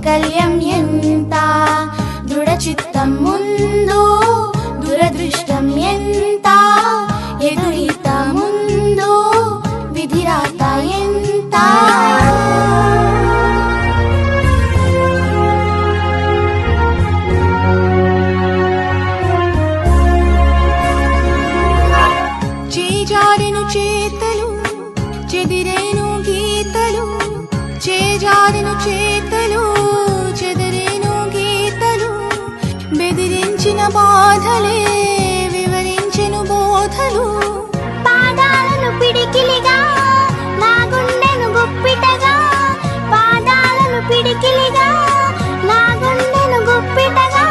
వైకల్యం ఎంత, దృఢ చిత్తం ముందు దురదృష్టం ఎంత, ఎదురీత ముందు విధిరాత ఎంత. చేజారెను చేతలు చెదిరేను గీతలు, చేజారెను చేతలు చెదిరేను గీతలు, బెదిరించిన బాధలే వివరించెను బోధలు. పాదాలను పిడికిలిగా నా గుండెను గుప్పిటగా, పాదాలను పిడికిలిగా నా గుండెను గుప్పిటగా,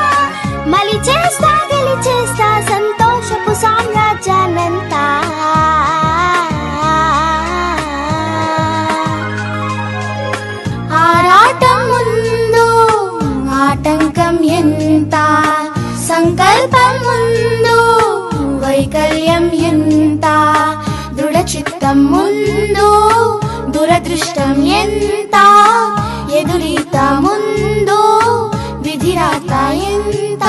మలిచేస్తా గెలిచేస్తా సంతోషపు సామ్రాజ్యానంతా. ఆరాటం ముందు ఆటంకం ఎంత, సంకల్పం ముందు వైకల్యం ఎంత, దృఢ చిత్తం ముందు దురదృష్టం ఎంత, ఎదురీత ముందు విధిరాత ఎంత.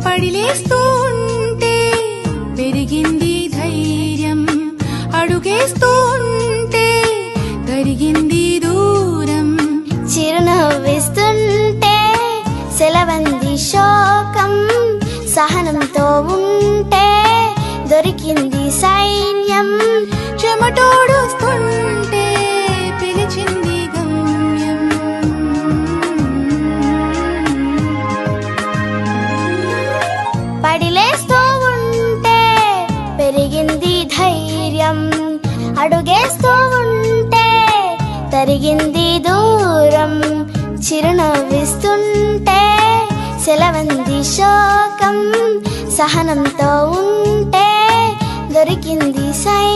పడిలేస్తూ ఉంటే పెరిగింది ధైర్యం, అడుగేస్తూ ఉంటే కరిగింది దూరం, చిరునవ్విస్తుంటే సెలవంది శోకం, సహనంతో ఉంటే దొరికింది సైన్యం, చెమటోడుస్తుంటే పిలిచింది గమ్యం. పడిలేస్తూ ఉంటే పెరిగింది ధైర్యం, అడుగేస్తూ ఉంటే తరిగింది దూరం, చిరునవ్విస్తుంటే సెలవంది శోకం, సహనంతో ఉంటే దొరికింది సై